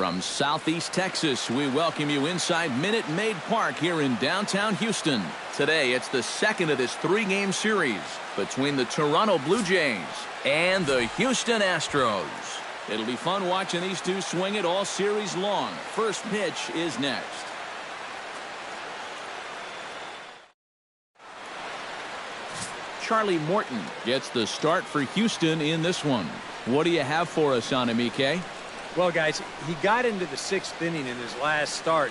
From Southeast Texas, we welcome you inside Minute Maid Park here in downtown Houston. Today, it's the second of this three-game series between the Toronto Blue Jays and the Houston Astros. It'll be fun watching these two swing it all series long. First pitch is next. Charlie Morton gets the start for Houston in this one. What do you have for us on him, EK? Well, guys, he got into the sixth inning in his last start,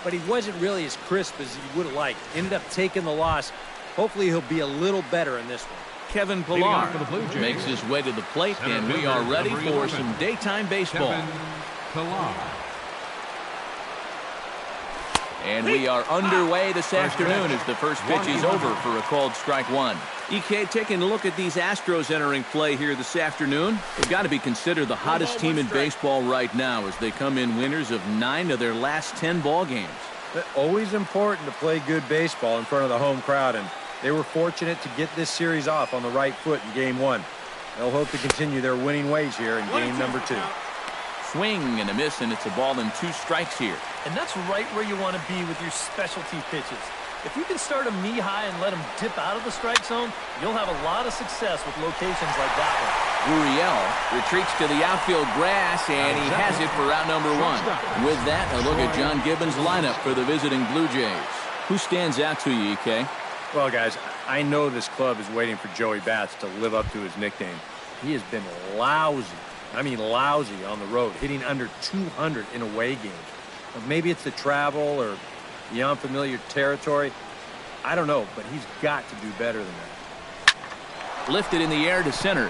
but he wasn't really as crisp as he would have liked. Ended up taking the loss. Hopefully he'll be a little better in this one. Kevin Pillar makes his way to the plate, and we are ready for some daytime baseball. And we are underway this afternoon as the first pitch is over for a called strike one. EK, taking a look at these Astros entering play here this afternoon. They've got to be considered the hottest team in baseball right now as they come in winners of 9 of their last 10 ball games. Always important to play good baseball in front of the home crowd, and they were fortunate to get this series off on the right foot in game one. They'll hope to continue their winning ways here in game number 2. Swing and a miss, and it's a ball and 2 strikes here. And that's right where you want to be with your specialty pitches. If you can start them knee-high and let them dip out of the strike zone, you'll have a lot of success with locations like that one. Uriel retreats to the outfield grass, and he has it for out number 1. With that, a look at John Gibbons' lineup for the visiting Blue Jays. Who stands out to you, EK? Well, guys, I know this club is waiting for Joey Bats to live up to his nickname. He has been lousy. I mean lousy on the road, hitting under 200 in away games. Maybe it's the travel or the unfamiliar territory. I don't know, but he's got to do better than that. Lifted in the air to center.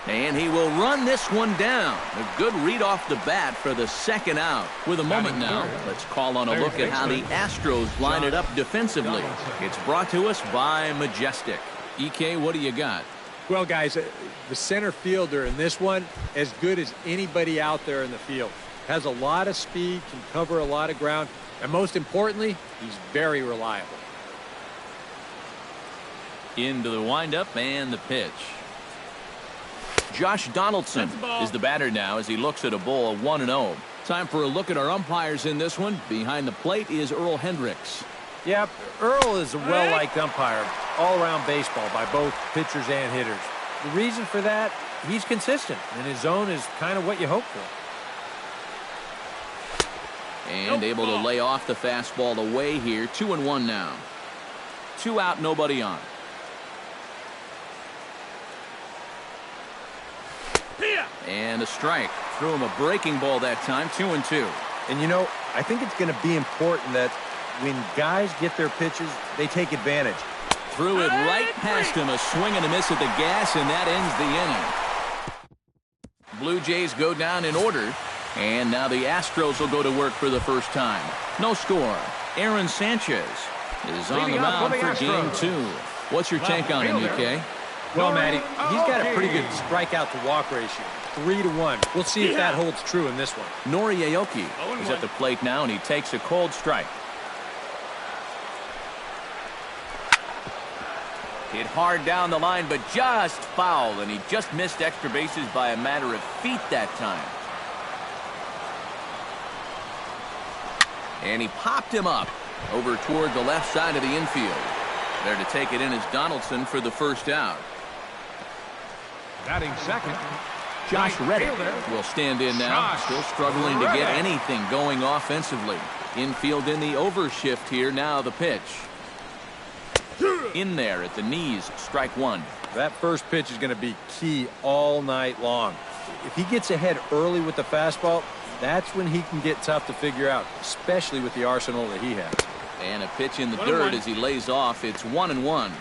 And he will run this one down. A good read off the bat for the second out. With a moment now, let's call on a look at how the Astros line it up defensively. It's brought to us by Majestic. EK, what do you got? Well, guys, the center fielder in this one, as good as anybody out there in the field. Has a lot of speed, can cover a lot of ground, and most importantly, he's very reliable. Into the windup and the pitch. Josh Donaldson is the batter now as he looks at a ball of 1-0. Time for a look at our umpires in this one. Behind the plate is Earl Hendricks. Yep, Earl is a well-liked umpire all-around baseball by both pitchers and hitters. The reason for that, he's consistent, and his zone is kind of what you hope for. And able to lay off the fastball away here. 2-1 now. 2 out, nobody on. And a strike. Threw him a breaking ball that time. 2-2. And you know, I think it's going to be important that when guys get their pitches, they take advantage. Threw it right past him. A swing and a miss at the gas, and that ends the inning. Blue Jays go down in order. And now the Astros will go to work for the first time. No score. Aaron Sanchez is on the mound for game 2. What's your take on him, EK? Well, Matty, he's got a pretty good strikeout to walk ratio. 3-1. We'll see if that holds true in this one. Nori Aoki is at the plate now, and he takes a cold strike. Hit hard down the line, but just foul, and he just missed extra bases by a matter of feet that time. And he popped him up over toward the left side of the infield. There to take it in is Donaldson for the first out. Batting second, Josh Reddick will stand in now. Still struggling to get anything going offensively. Infield in the overshift here. Now the pitch. In there at the knees, strike 1. That first pitch is going to be key all night long. If he gets ahead early with the fastball, that's when he can get tough to figure out, especially with the arsenal that he has. And a pitch in the dirt as he lays off. It's 1-1.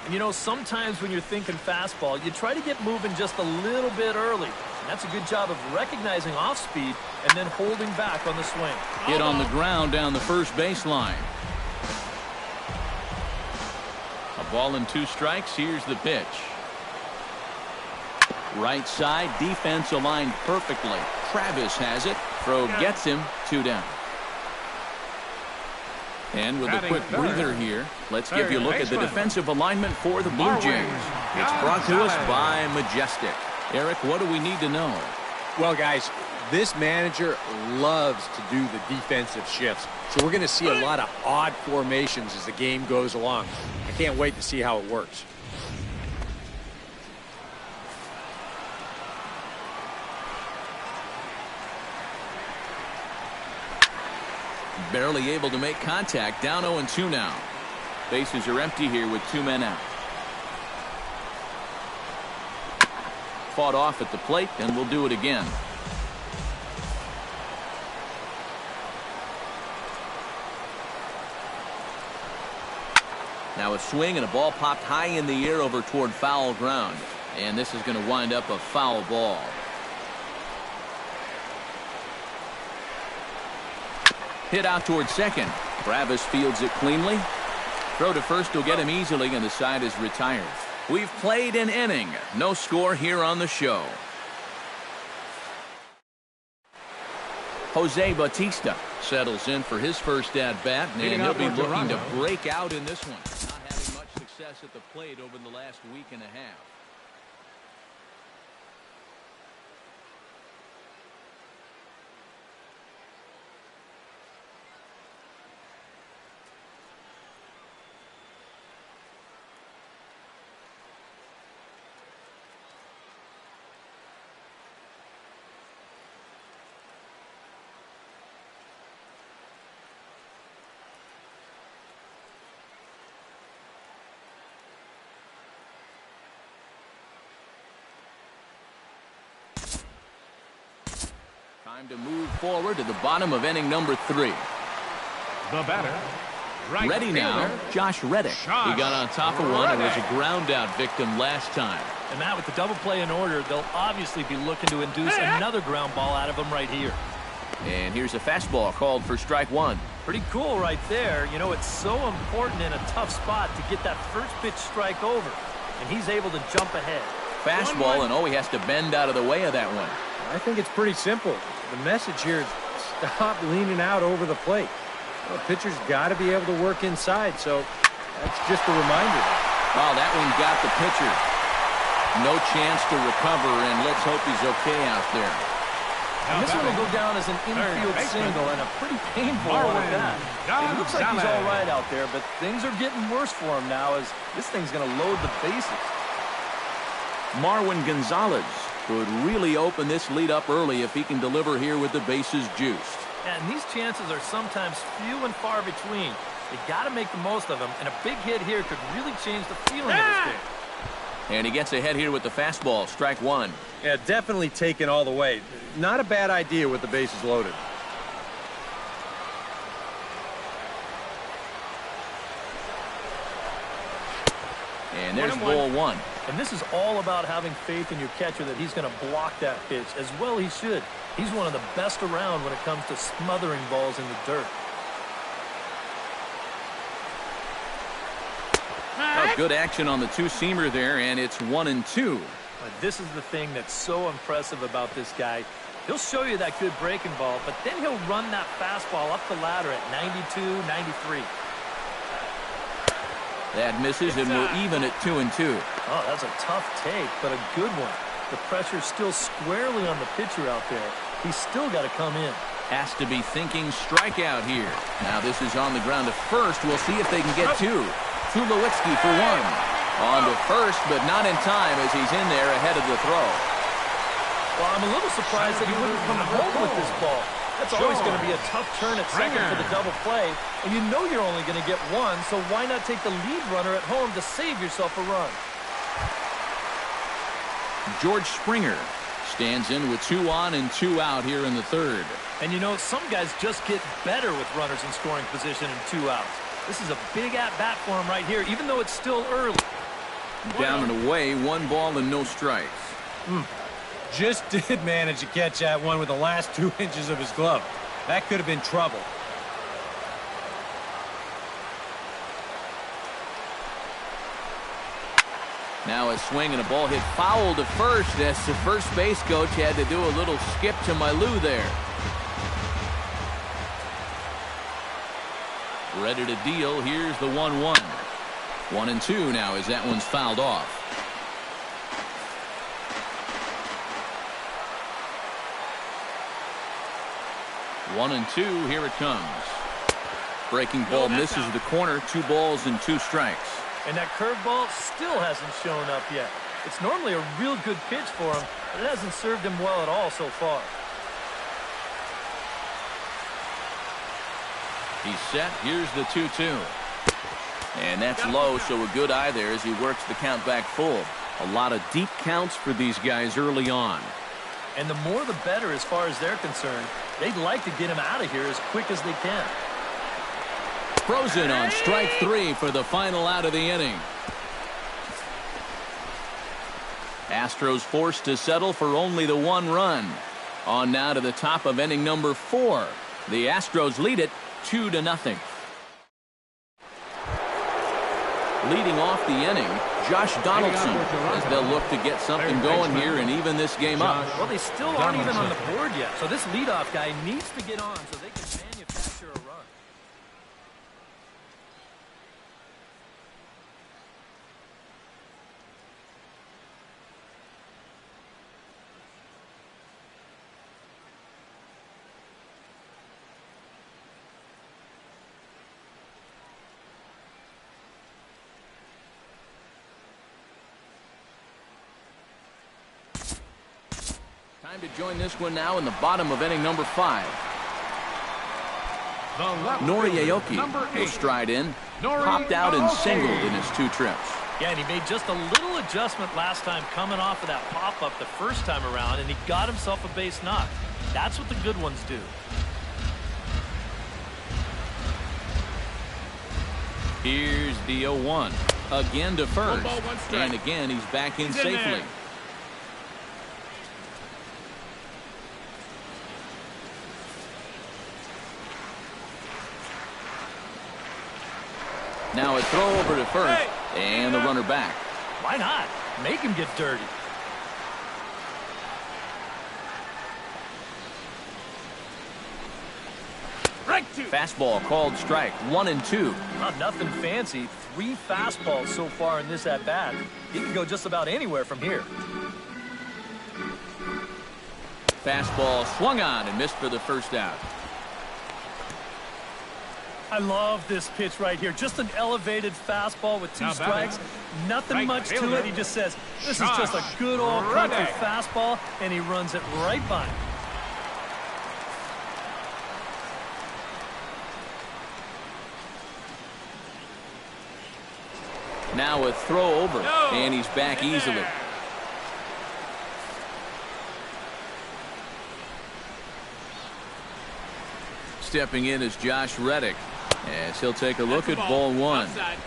And you know, sometimes when you're thinking fastball, you try to get moving just a little bit early. And that's a good job of recognizing off speed and then holding back on the swing. Hit on the ground down the first baseline. A ball and 2 strikes. Here's the pitch. Right side, defense aligned perfectly. Travis has it. Throw gets him. 2 down. And with a quick breather here, let's give you a look at the defensive alignment for the Blue Jays. It's brought to us by Majestic. Eric, what do we need to know? Well, guys, This manager loves to do the defensive shifts, so we're going to see a lot of odd formations as the game goes along. I can't wait to see how it works. Barely able to make contact. Down 0-2 now. Bases are empty here with 2 men out. Fought off at the plate, and we'll do it again. Now a swing and a ball popped high in the air over toward foul ground. And this is going to wind up a foul ball. Hit out towards second. Bravis fields it cleanly. Throw to first will get him easily, and the side is retired. We've played an inning. No score here on the show. Jose Bautista settles in for his first at-bat, and he'll be looking to break out in this one. Not having much success at the plate over the last week and a half. Time to move forward to the bottom of inning number 3. The batter, right ready now, Josh Reddick. He got on top of one and was a ground out victim last time. And Matt, with the double play in order, they'll obviously be looking to induce another ground ball out of him right here. And here's a fastball called for strike 1. Pretty cool right there. You know, it's so important in a tough spot to get that first pitch strike over. And he's able to jump ahead. Fastball, and he has to bend out of the way of that one. I think it's pretty simple. The message here is stop leaning out over the plate. Well, pitcher's got to be able to work inside, so that's just a reminder. Oh, that one got the pitcher. No chance to recover, and let's hope he's okay out there. And this one will go down as an infield single, and a pretty painful one at that. It looks like he's all right out there, but things are getting worse for him now as this thing's going to load the bases. Marwin Gonzalez could really open this lead up early if he can deliver here with the bases juiced. And these chances are sometimes few and far between. They got to make the most of them, and a big hit here could really change the feeling of this game. And he gets ahead here with the fastball, strike 1. Yeah, definitely taken all the way. Not a bad idea with the bases loaded. And there's ball 1. And this is all about having faith in your catcher that he's going to block that pitch, as well he should. He's one of the best around when it comes to smothering balls in the dirt. Good action on the two-seamer there, and it's 1-2. But this is the thing that's so impressive about this guy. He'll show you that good breaking ball, but then he'll run that fastball up the ladder at 92, 93. That misses, and we're even at 2-2. Oh, that's a tough take, but a good one. The pressure's still squarely on the pitcher out there. He's still got to come in. Has to be thinking strikeout here. Now this is on the ground to first. We'll see if they can get 2. Tulowitzki for 1. On to first, but not in time as he's in there ahead of the throw. Well, I'm a little surprised that he wouldn't come home with this ball. That's always going to be a tough turn at second for the double play. And you know you're only going to get 1, so why not take the lead runner at home to save yourself a run? George Springer stands in with 2 on and 2 out here in the 3rd. And you know, some guys just get better with runners in scoring position and 2 outs. This is a big at-bat for him right here, even though it's still early. Down and away, 1 ball and no strikes. Just did manage to catch that one with the last 2 inches of his glove. That could have been trouble. Now a swing and a ball hit foul to first as the first base coach had to do a little skip to Mailou there. Ready to deal. Here's the 1-1. 1-2 now as that one's fouled off. 1-2, here it comes. Breaking ball misses the corner. 2 balls and 2 strikes. And that curveball still hasn't shown up yet. It's normally a real good pitch for him, but it hasn't served him well at all so far. He's set. Here's the 2-2. And that's low, so a good eye there as he works the count back full. A lot of deep counts for these guys early on. And the more the better as far as they're concerned. They'd like to get him out of here as quick as they can. Frozen on strike 3 for the final out of the inning. Astros forced to settle for only the 1 run. On now to the top of inning number 4. The Astros lead it 2-0. Leading off the inning, Josh Donaldson, as they'll look to get something going here and even this game up. Well, they still aren't even on the board yet, so this leadoff guy needs to get on so they can manufacture a run. Time to join this one now in the bottom of inning number 5. Nori Aoki will stride in, popped out and singled in his 2 trips. Yeah, and he made just a little adjustment last time coming off of that pop-up the first time around, and he got himself a base knock. That's what the good ones do. Here's the 0-1. Again to first. And again, he's back in safely. Now a throw over to first, and the runner back. Why not? Make him get dirty. Fastball called strike. 1-2. Nothing fancy. 3 fastballs so far in this at-bat. He can go just about anywhere from here. Fastball swung on and missed for the first out. I love this pitch right here. Just an elevated fastball with 2 strikes. Nothing much to it. He just says, this is just a good old country fastball, and he runs it right by him. Now a throw over, and he's back easily. Stepping in is Josh Reddick, as he'll take a look at ball 1. Outside.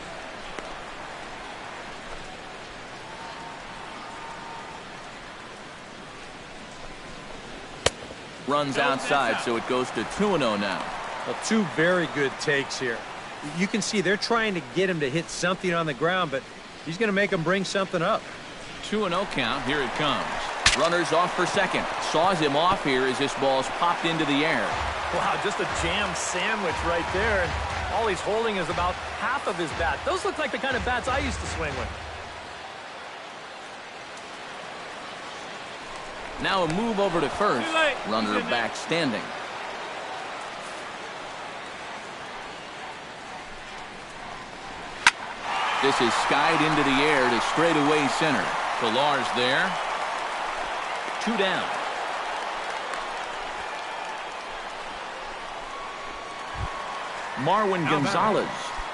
Runs outside, so it goes to 2-0 now. Well, 2 very good takes here. You can see they're trying to get him to hit something on the ground, but he's going to make him bring something up. 2-0 count. Here it comes. Runners off for second. Saws him off here as this ball's popped into the air. Wow, just a jam sandwich right there, and all he's holding is about half of his bat. Those look like the kind of bats I used to swing with. Now a move over to first. Runner back standing. This is skied into the air to straightaway center. Pilar's there. 2 down. Marwin Gonzalez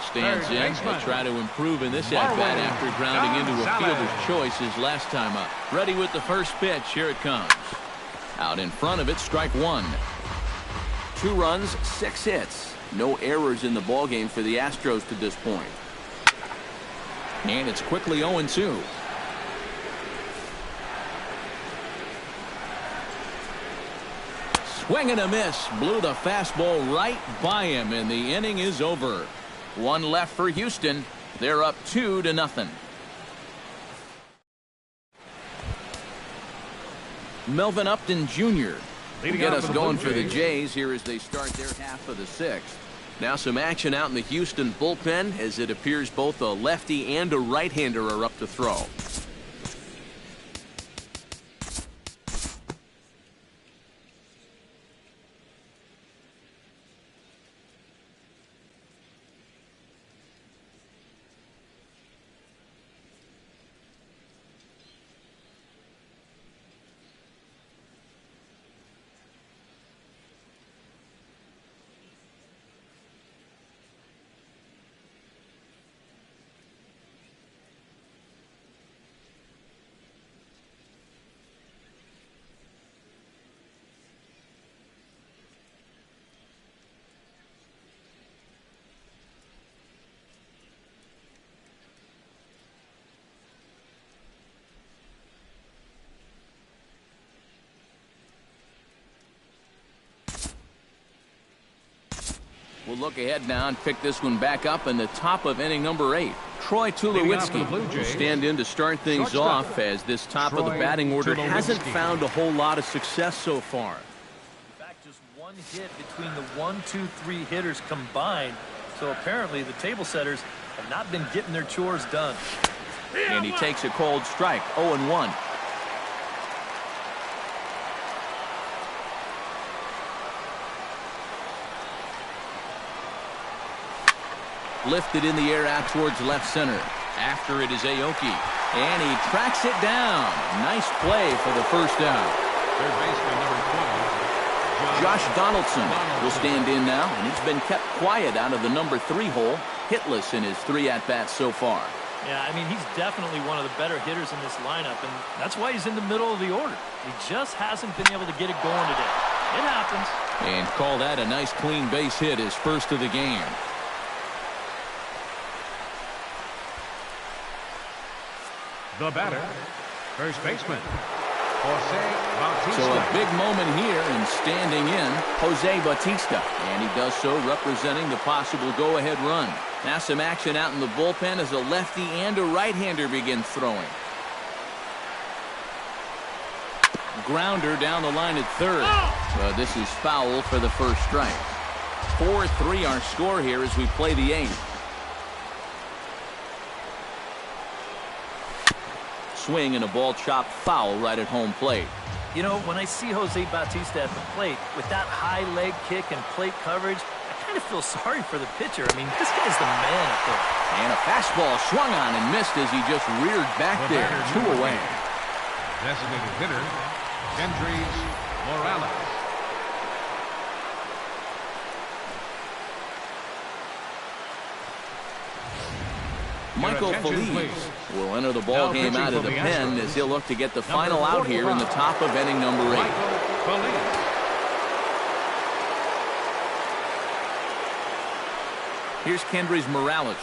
stands in. He'll try to improve in this at-bat after grounding into a fielder's choice his last time up. Ready with the first pitch. Here it comes. Out in front of it, strike 1. 2 runs, 6 hits. No errors in the ballgame for the Astros to this point. And it's quickly 0-2. Swing and a miss. Blew the fastball right by him, and the inning is over. 1 left for Houston. They're up 2-0. Melvin Upton Jr. will get us going for the Jays here as they start their half of the 6th. Now some action out in the Houston bullpen as it appears both a lefty and a right-hander are up to throw. look ahead now and pick this one back up in the top of inning number 8. Troy Tulowitzki will stand in to start things off as this top of the batting order hasn't found a whole lot of success so far. In fact, just one hit between the 1, 2, 3 hitters combined. So apparently the table setters have not been getting their chores done. And he takes a cold strike, 0-1. Lifted in the air out towards left center. After it is Aoki. And he tracks it down. Nice play for the first out. Third baseman number 12. Josh Donaldson will stand in now, and he's been kept quiet out of the number 3 hole, hitless in his 3 at-bats so far. Yeah, I mean, he's definitely one of the better hitters in this lineup, and that's why he's in the middle of the order. He just hasn't been able to get it going today. It happens. And call that a nice clean base hit, his first of the game. The batter, first baseman, Jose Bautista. So a big moment here, and standing in, Jose Bautista. And he does so representing the possible go-ahead run. Now some action out in the bullpen as a lefty and a right-hander begin throwing. Grounder down the line at third. This is foul for the first strike. 4-3 our score here as we play the 8th. Swing and a ball chopped foul right at home plate. You know, when I see Jose Bautista at the plate with that high leg kick and plate coverage, I kind of feel sorry for the pitcher. I mean, this guy's the man up there. And a fastball swung on and missed as he just reared back there. 2 away. Designated hitter, Kendrys Morales. Michael Feliz will enter the ball game out of the pen as he'll look to get the final out here in the top of inning number 8. Here's Kendrys Morales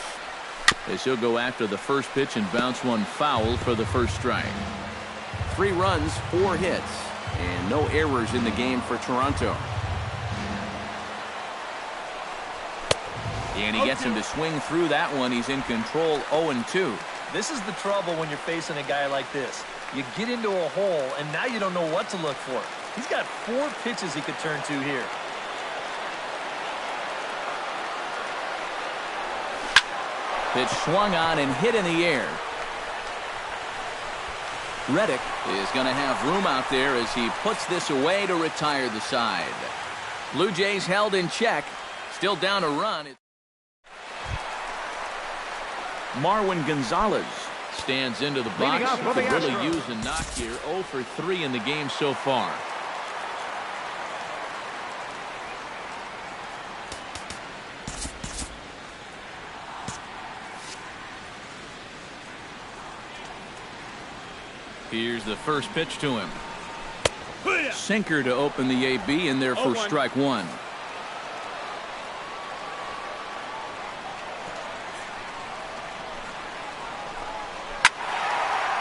as he'll go after the first pitch and bounce one foul for the first strike. 3 runs, 4 hits, and no errors in the game for Toronto. And he gets him to swing through that one. He's in control, 0-2. This is the trouble when you're facing a guy like this. You get into a hole, and now you don't know what to look for. He's got 4 pitches he could turn to here. Pitch swung on and hit in the air. Reddick is going to have room out there as he puts this away to retire the side. Blue Jays held in check. Still down a run. Marwin Gonzalez stands into the box. Could really use a knock here. 0 for 3 in the game so far. Here's the first pitch to him. Sinker to open the AB in there for strike 1.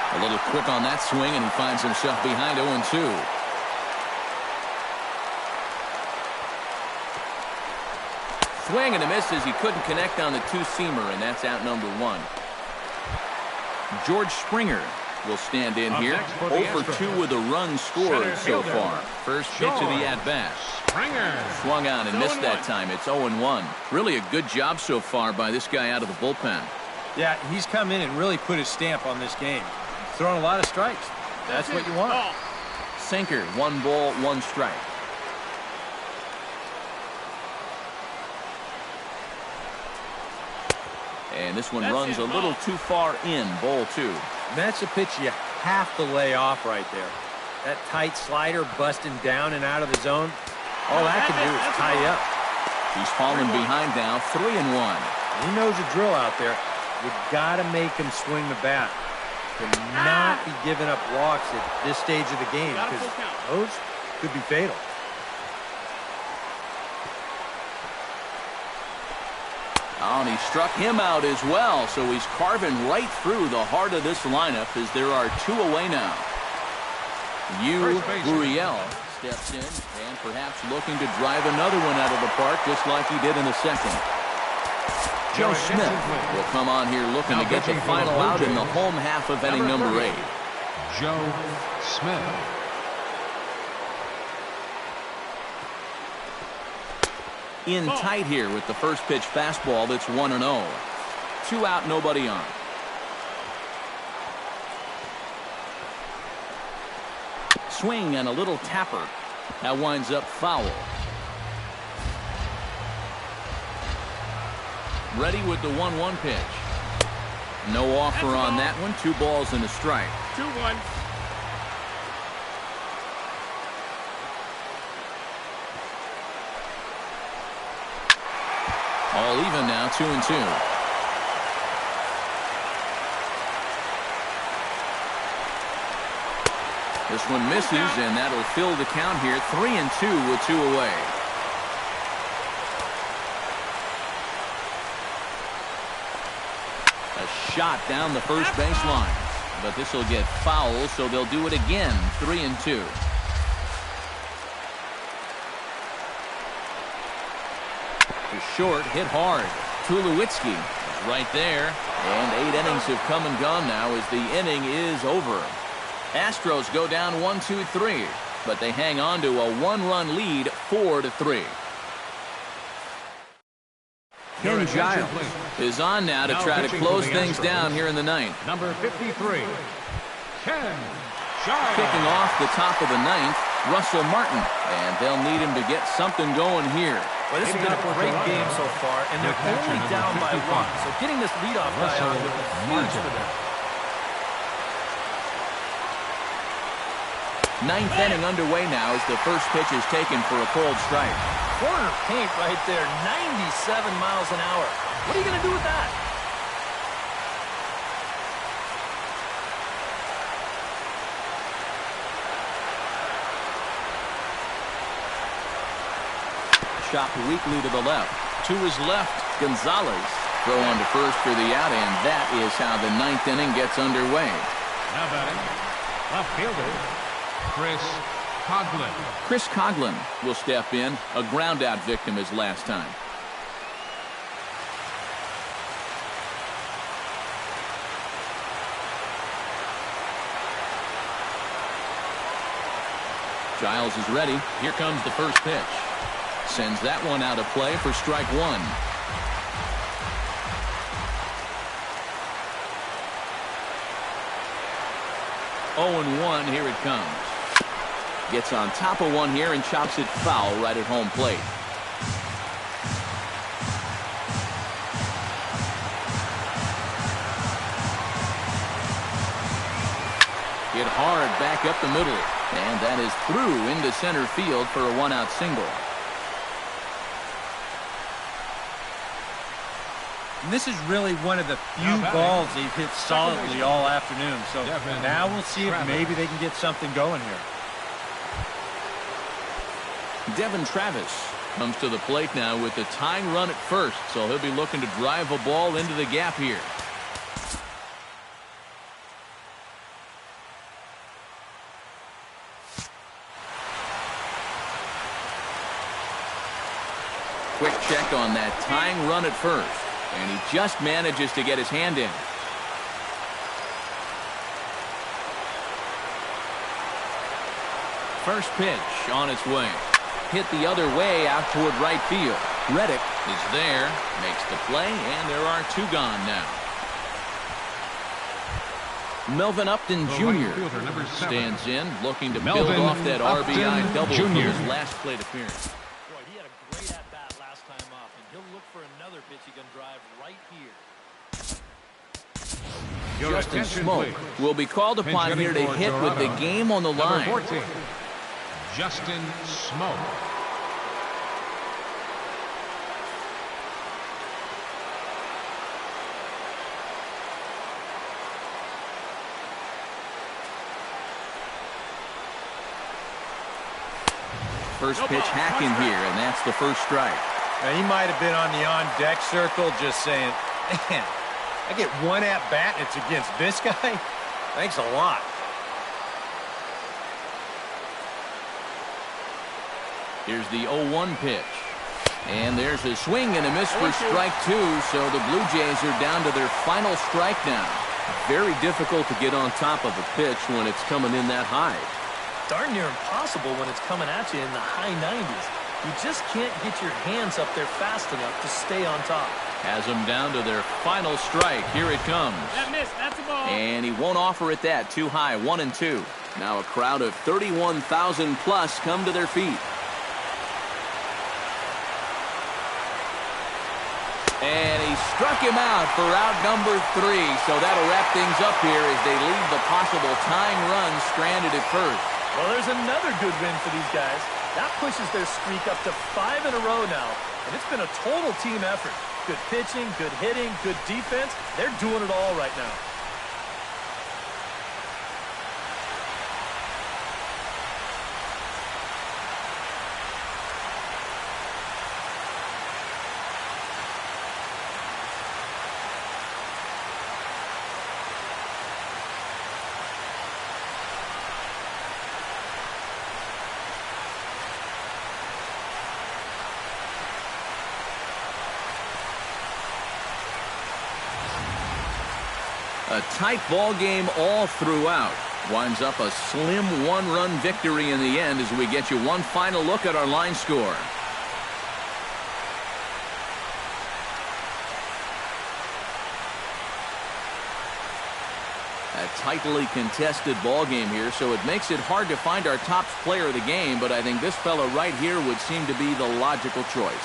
A little quick on that swing, and he finds himself behind 0-2. Swing and a miss as he couldn't connect on the 2-seamer, and that's out number 1. George Springer will stand in here. 0 for 2 with a run scored so far. First pitch of the at-bat. Swung on and missed that time. It's 0-1. Really a good job so far by this guy out of the bullpen. Yeah, he's come in and really put his stamp on this game. Throwing a lot of strikes. That's what you want. Sinker, 1 ball, 1 strike. And this one runs a little too far in, ball 2. That's a pitch you have to lay off right there. That tight slider busting down and out of the zone. All that can do is tie you up. He's fallen behind now, 3-1. He knows the drill out there. You got to make him swing the bat. To not be giving up walks at this stage of the game, because those could be fatal. Oh, and he struck him out as well, so he's carving right through the heart of this lineup as there are 2 away now. Gurriel steps in and perhaps looking to drive another one out of the park just like he did in the second. Joe Smith will come on here looking to get the final out in the home half of inning number 8. Joe Smith. In tight here with the first pitch fastball that's 1-0. 2 out, nobody on. Swing and a little tapper. That winds up foul. Ready with the 1-1 pitch. No offer on that one. 2 balls and a strike. 2-1. All even now, 2-2. This one misses, and that'll fill the count here. 3-2 with 2 away. A shot down the first baseline, but this will get foul, so they'll do it again. 3-2. To short, hit hard. Tulowitzki is right there, and 8 innings have come and gone now as the inning is over. Astros go down 1-2-3, but they hang on to a 1-run lead, 4-3. Ken Giles is on now to try to close things down here in the 9th. Number 53, Ken Giles. Kicking off the top of the 9th, Russell Martin, and they'll need him to get something going here. Well, this has been a great game so far, and they're only down by 1. So getting this leadoff guy on would be huge for them. 9th inning underway now as the first pitch is taken for a cold strike. Corner paint right there, 97 miles an hour. What are you going to do with that? Chopped weakly to the left. To his left, Gonzalez. Throw on to first for the out, and that is how the 9th inning gets underway. Now batting, left fielder, Chris Coghlan. Chris Coghlan will step in, a ground-out victim his last time. Giles is ready. Here comes the first pitch. Sends that one out of play for strike 1. 0-1, here it comes. Gets on top of one here and chops it foul right at home plate. Hit hard back up the middle, and that is through into center field for a 1-out single. And this is really one of the few balls they've hit solidly all afternoon. So now we'll see if maybe they can get something going here. Devin Travis comes to the plate now with the tying run at first, so he'll be looking to drive a ball into the gap here. Quick check on that tying run at first. And he just manages to get his hand in. First pitch on its way. Hit the other way out toward right field. Reddick is there, makes the play, and there are 2 gone now. Melvin Upton Jr. stands in, looking to build off that RBI double from his last plate appearance. Justin Smoke will be called upon here to hit with the game on the line. Number 14, Justin Smoke. First pitch hack in here, and that's the first strike. Now, he might have been on the on-deck circle just saying, man, I get 1 at-bat and it's against this guy? Thanks a lot. Here's the 0-1 pitch. And there's a swing and a miss for strike two, so the Blue Jays are down to their final strike now. Very difficult to get on top of a pitch when it's coming in that high. Darn near impossible when it's coming at you in the high 90s. You just can't get your hands up there fast enough to stay on top. Has them down to their final strike. Here it comes. That missed. That's a ball. And he won't offer it that. Too high. 1-2. Now a crowd of 31,000 plus come to their feet. And he struck him out for out number 3. So that'll wrap things up here as they leave the possible tying run stranded at first. Well, there's another good win for these guys. That pushes their streak up to 5 in a row now. And it's been a total team effort. Good pitching, good hitting, good defense. They're doing it all right now. A tight ball game all throughout. Winds up a slim 1-run victory in the end as we get you one final look at our line score. A tightly contested ball game here, so it makes it hard to find our top player of the game, but I think this fella right here would seem to be the logical choice.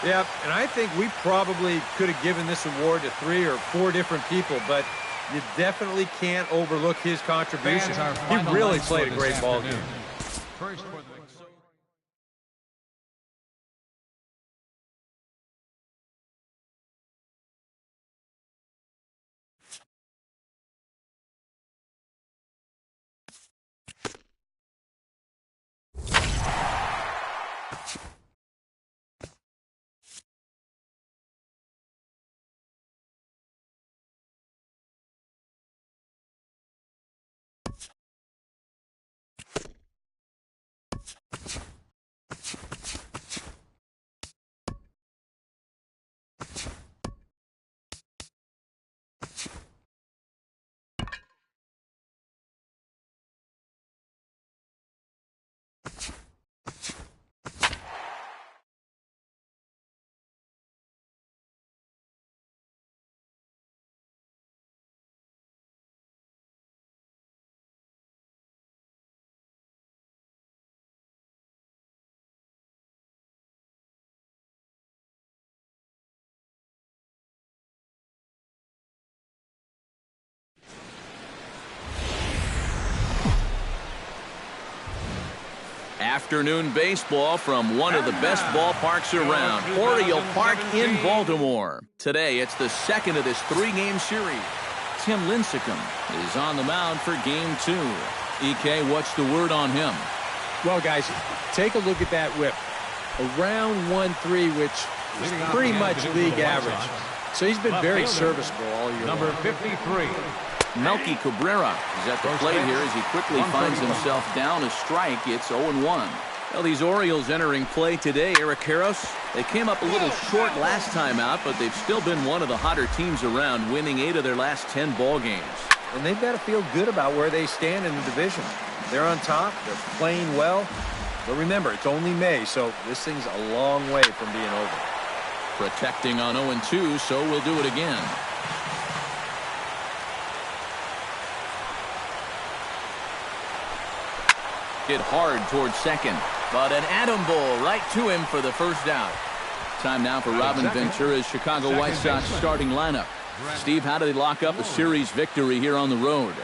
Yeah, and I think we probably could have given this award to 3 or 4 different people, but you definitely can't overlook his contribution. He really played a great ball game. First for the Afternoon baseball from one of the best ballparks around, Oriole Park in Baltimore. Today, it's the second of this 3-game series. Tim Lincecum is on the mound for Game 2. EK, what's the word on him? Well, guys, take a look at that whip. Around 1.3, which is pretty much league average. So he's been very serviceable all year number long. 53. Melky Cabrera is at the plate here as he quickly finds himself down a strike. It's 0-1. Well, these Orioles entering play today, Eric Karros, they came up a little short last time out, but they've still been one of the hotter teams around, winning 8 of their last 10 ball games. And they've got to feel good about where they stand in the division. They're on top. They're playing well. But remember, it's only May, so this thing's a long way from being over. Protecting on 0-2, so we'll do it again. Hit hard towards second, but an atom ball right to him for the first out. Time now for Robin Ventura's Chicago White Sox starting lineup. Steve, how do they lock up a series victory here on the road?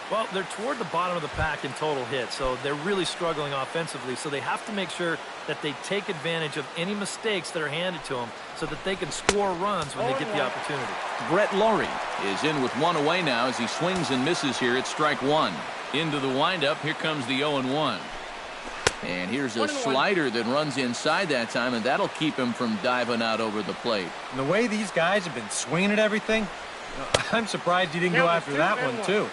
Well, they're toward the bottom of the pack in total hits, so they're really struggling offensively, so they have to make sure that they take advantage of any mistakes that are handed to them so that they can score runs when they get the opportunity. Brett Laurie is in with 1 away now as he swings and misses here at strike 1. Into the windup, here comes the 0-1. And here's a slider that runs inside that time, and that'll keep him from diving out over the plate. And the way these guys have been swinging at everything, I'm surprised you didn't go after that one, too.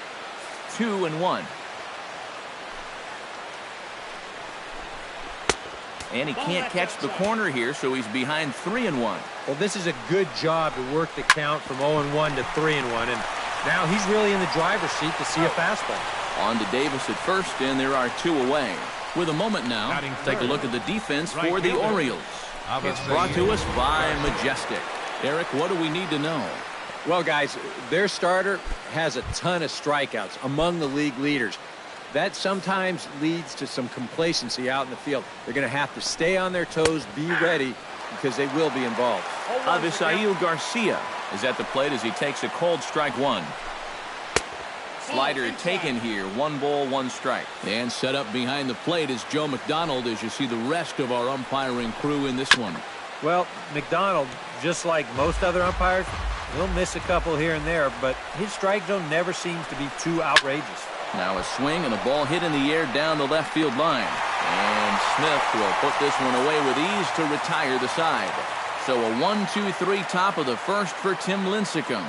2-1. And he can't catch the corner here, so he's behind 3-1. Well, this is a good job to work the count from 0-1 to 3-1, and now he's really in the driver's seat to see a fastball. On to Davis at first, and there are 2 away. With a moment now, take a look at the defense for the Orioles. It's brought to us by Majestic. Eric, what do we need to know? Well, guys, their starter has a ton of strikeouts, among the league leaders. That sometimes leads to some complacency out in the field. They're going to have to stay on their toes, be ready, because they will be involved. Avisail Garcia is at the plate as he takes a cold strike 1. Slider taken here, 1 ball, 1 strike. And set up behind the plate is Joe McDonald as you see the rest of our umpiring crew in this one. Well, McDonald, just like most other umpires, he'll miss a couple here and there, but his strike zone never seems to be too outrageous. Now a swing and a ball hit in the air down the left field line. And Smith will put this one away with ease to retire the side. So a 1-2-3 top of the first for Tim Lincecum.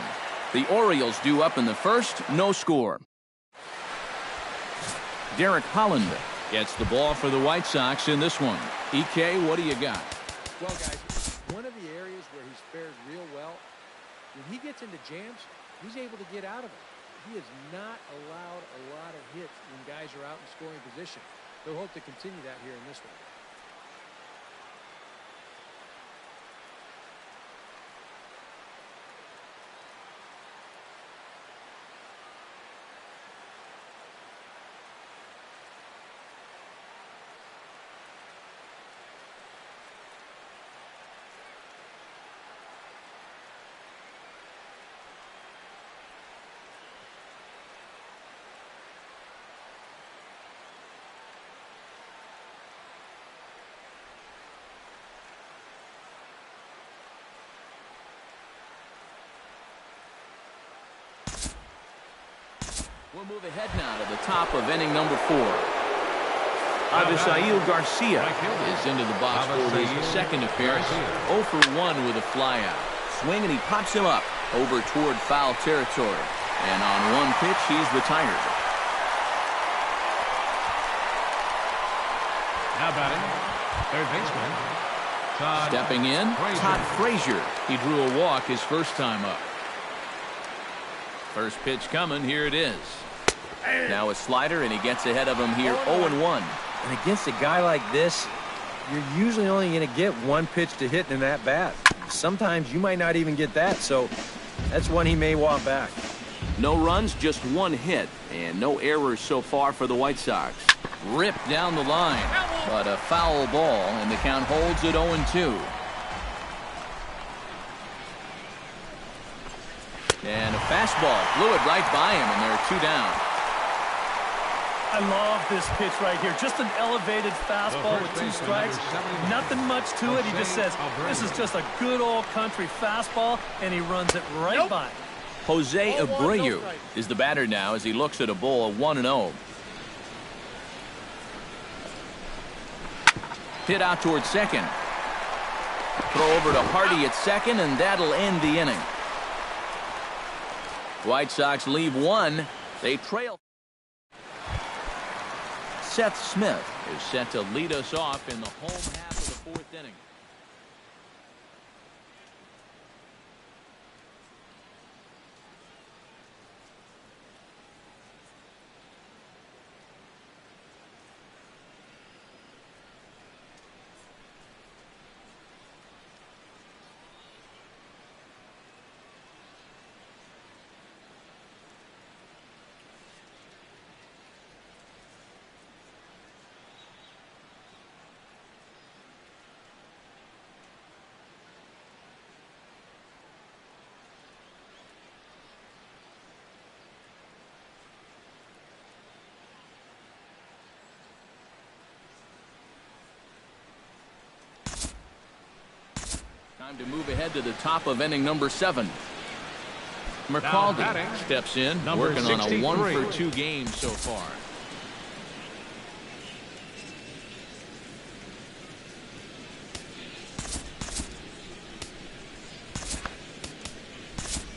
The Orioles due up in the first, no score. Derek Holland gets the ball for the White Sox in this one. EK, what do you got? Well, guys, one of the areas where he's fared real well, when he gets into jams, he's able to get out of it. He has not allowed a lot of hits when guys are out in scoring position. They'll hope to continue that here in this one. We'll move ahead now to the top of inning number 4. Avisail Garcia is into the box for his second appearance. 0 for 1 with a flyout. Swing and he pops him up over toward foul territory. And on 1 pitch, he's retired. Now batting, third baseman, Todd Stepping in, Frazier. Todd Frazier. He drew a walk his first time up. First pitch coming, here it is. Now a slider, and he gets ahead of him here, 0-1. And against a guy like this, you're usually only going to get 1 pitch to hit in that bat. Sometimes you might not even get that, so that's one he may want back. No runs, just 1 hit, and no errors so far for the White Sox. Ripped down the line, but a foul ball, and the count holds at 0-2. And a fastball blew it right by him, and there are 2 down. I love this pitch right here. Just an elevated fastball with 2 strikes. Nothing much to it. He just says, this is just a good old country fastball, and he runs it right by him. Jose Abreu is the batter now as he looks at a ball 1-0. Hit out towards second. Throw over to Hardy at second, and that'll end the inning. White Sox leave 1. They trail. Seth Smith is set to lead us off in the home half of the 4th inning. Time to move ahead to the top of inning number 7. McCaldy steps in, working on a 1 for 2 game so far.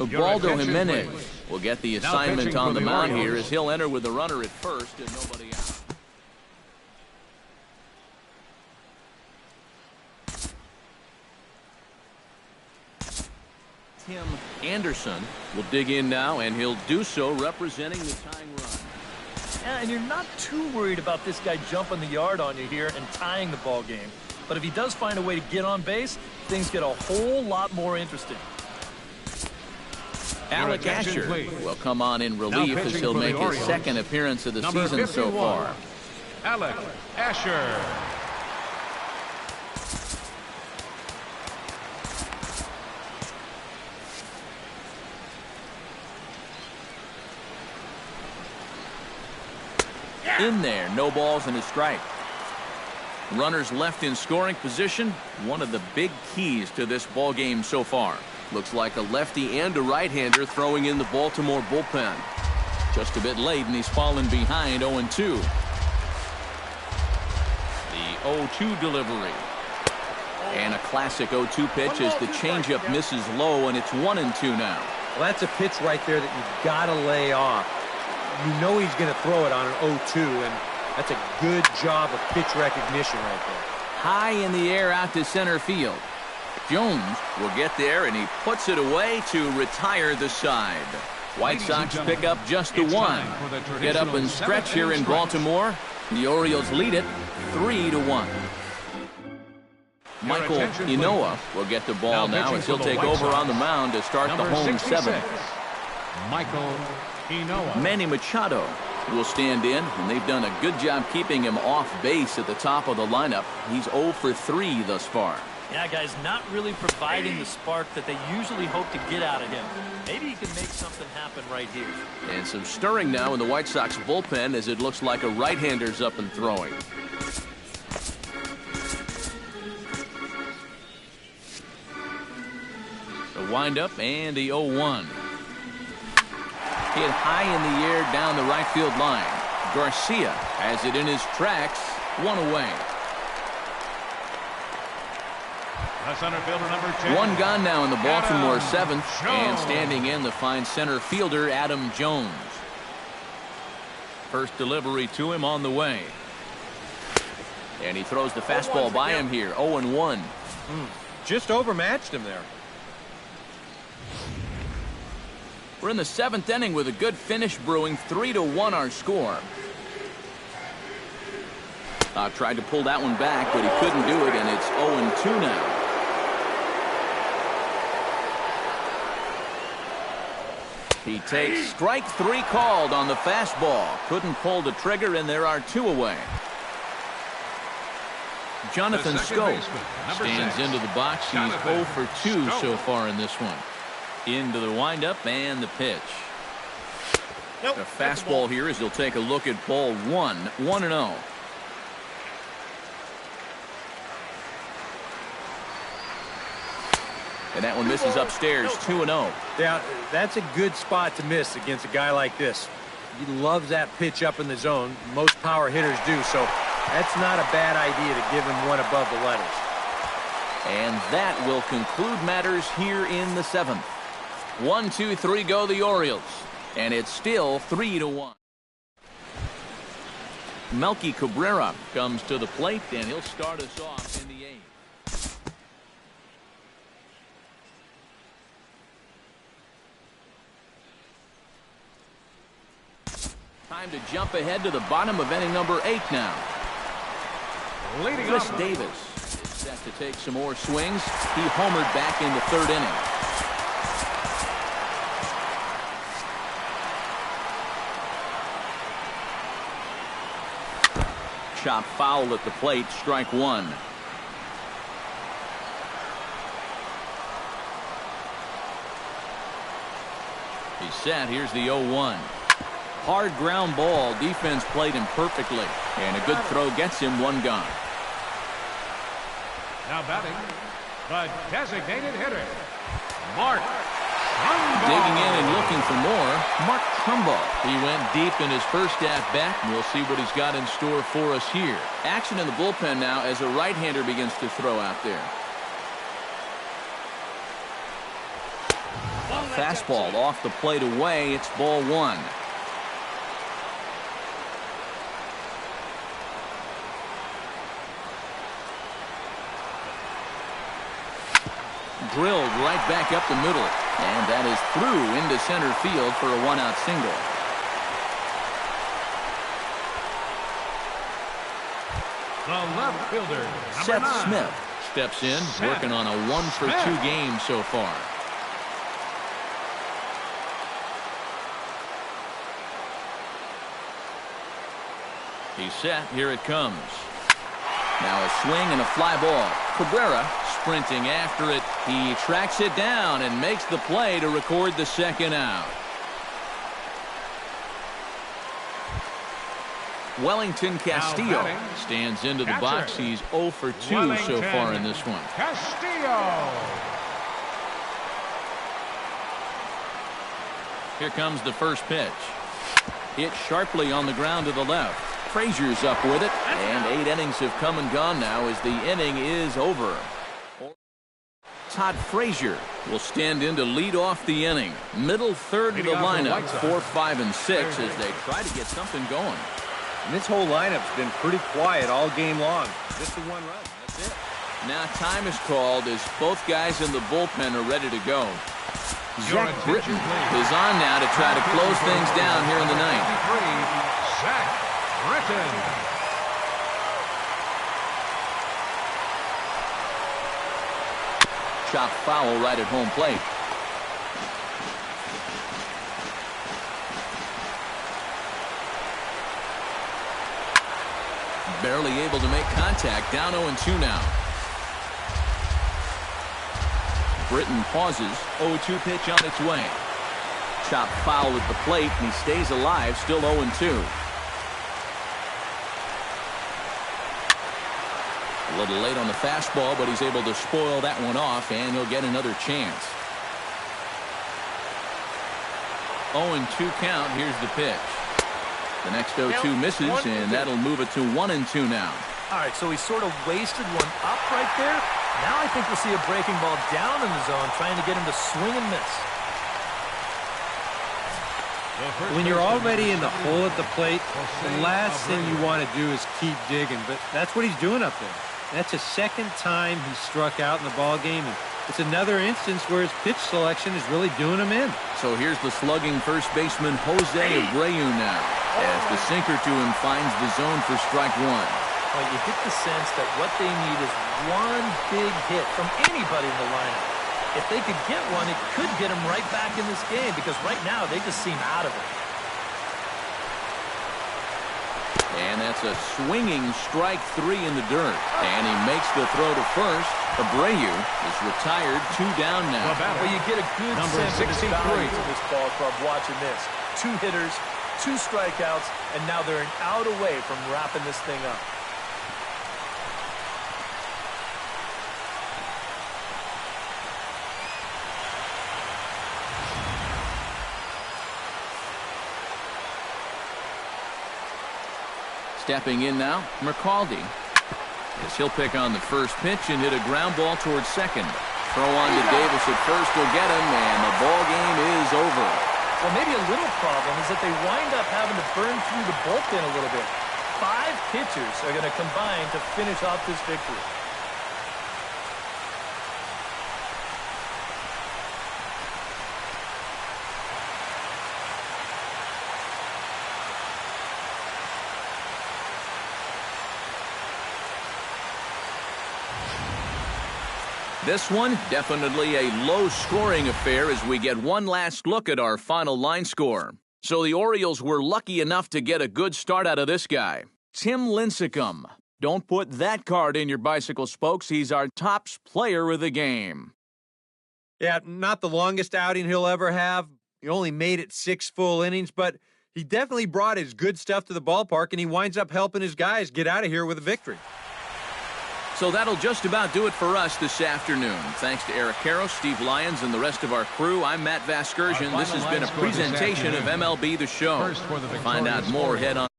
Ubaldo Jimenez will get the assignment on the mound here as he'll enter with the runner at first and nobody out. Tim Anderson will dig in now, and he'll do so representing the tying run. Yeah, and you're not too worried about this guy jumping the yard on you here and tying the ball game. But if he does find a way to get on base, things get a whole lot more interesting. Alec Asher will come on in relief as he'll make his second appearance of the season so far. Alec Asher. In there, no balls and a strike. Runners left in scoring position, one of the big keys to this ball game so far. Looks like a lefty and a right-hander throwing in the Baltimore bullpen. Just a bit late, and he's fallen behind 0-2. The 0-2 delivery. And a classic 0-2 pitch as the changeup misses low, and it's 1-2 now. Well, that's a pitch right there that you've got to lay off. You know he's going to throw it on an 0-2, and that's a good job of pitch recognition right there. High in the air out to center field. Jones will get there, and he puts it away to retire the side. White Sox pick up just the one. Get up and stretch here in Baltimore. The Orioles lead it 3-1. Michael Inoa will get the ball now as he'll take over on the mound to start the home seventh. Michael Inoa. Manny Machado will stand in, and they've done a good job keeping him off base at the top of the lineup. He's 0 for 3 thus far. Yeah, guys, not really providing the spark that they usually hope to get out of him. Maybe he can make something happen right here. And some stirring now in the White Sox bullpen as it looks like a right-hander's up and throwing. The windup and the 0-1. Hit high in the air down the right field line. Garcia has it in his tracks, one away. The center fielder, number 10. One gone now in the Baltimore Adam seventh, Jones. and standing in the fine center fielder Adam Jones. First delivery to him on the way. And he throws the fastball by him here, 0-1. Just overmatched him there. We're in the seventh inning with a good finish brewing, 3-1 our score. Tried to pull that one back, but he couldn't do it, and it's 0-2 now. He takes strike 3 called on the fastball. Couldn't pull the trigger, and there are 2 away. Jonathan Scope stands into the box. He's 0 for 2 so far in this one. Into the windup and the pitch. Nope, the fastball here as he'll take a look at ball 1, 1-0. And that one misses upstairs, 2-0. Yeah, that's a good spot to miss against a guy like this. He loves that pitch up in the zone. Most power hitters do, so that's not a bad idea to give him one above the letters. And that will conclude matters here in the seventh. 1, 2, 3 go the Orioles. And it's still 3-1. Melky Cabrera comes to the plate, and he'll start us off in the eighth. Time to jump ahead to the bottom of inning number 8 now. Chris Davis is set to take some more swings. He homered back in the 3rd inning. Chop foul at the plate, strike 1. He's set. Here's the 0-1. Hard ground ball. Defense played him perfectly. And a good throw gets him 1 gone. Now batting, the designated hitter, Mark Trumbo. Digging in and looking for more, Mark Trumbo. He went deep in his first at-bat, and we'll see what he's got in store for us here. Action in the bullpen now as a right-hander begins to throw out there. Fastball off the plate away. It's ball 1. drilled right back up the middle. And that is through into center field for a one-out single. The left fielder, Seth number 9. Smith steps in, working on a 1-for-2 game so far. He's set. Here it comes. Now a swing and a fly ball. Cabrera sprinting after it. He tracks it down and makes the play to record the second out. Wellington Castillo stands into the box. He's 0 for 2 so far in this one. Castillo. Here comes the first pitch. Hit sharply on the ground to the left. Frazier's up with it, and 8 innings have come and gone now as the inning is over. Todd Frazier will stand in to lead off the inning. Middle third of the lineup, 4, 5, and 6 as they try to get something going. And this whole lineup's been pretty quiet all game long. Just the 1 run. That's it. Now time is called as both guys in the bullpen are ready to go. Zach Britton is on now to try to close things down here in the ninth. Zach Britton. Chop foul right at home plate. Barely able to make contact. Down 0-2 now. Britton pauses. 0-2 pitch on its way. Chop foul at the plate, and he stays alive. Still 0-2. A little late on the fastball, but he's able to spoil that one off, and he'll get another chance. 0-2 count. Here's the pitch. The next 0-2 misses, and that'll move it to 1-2 now. All right, so he sort of wasted one up right there. Now I think we'll see a breaking ball down in the zone, trying to get him to swing and miss. When you're already in the hole at the plate, the last thing you want to do is keep digging, but that's what he's doing up there. That's the second time he struck out in the ball game, and it's another instance where his pitch selection is really doing him in. So here's the slugging first baseman Jose Abreu now, as the sinker to him finds the zone for strike 1. Well, you get the sense that what they need is one big hit from anybody in the lineup. If they could get one, it could get them right back in this game, because right now they just seem out of it. And that's a swinging strike 3 in the dirt. And he makes the throw to first. Abreu is retired, 2 down now. Well, you get a good sense of the value to this ball club watching this. 2 hitters, 2 strikeouts, and now they're an out away from wrapping this thing up. Stepping in now, McCaldy. As he'll pick on the first pitch and hit a ground ball towards second. Throw on to Davis at first will get him, and the ball game is over. Well, maybe a little problem is that they wind up having to burn through the bullpen a little bit. 5 pitchers are going to combine to finish off this victory. This one, definitely a low-scoring affair as we get one last look at our final line score. So the Orioles were lucky enough to get a good start out of this guy, Tim Lincecum. Don't put that card in your bicycle spokes. He's our tops player of the game. Yeah, not the longest outing he'll ever have. He only made it 6 full innings, but he definitely brought his good stuff to the ballpark, and he winds up helping his guys get out of here with a victory. So that'll just about do it for us this afternoon. Thanks to Eric Caro, Steve Lyons, and the rest of our crew. I'm Matt Vasgersian. This has been a presentation of MLB The Show. To find out more, head on.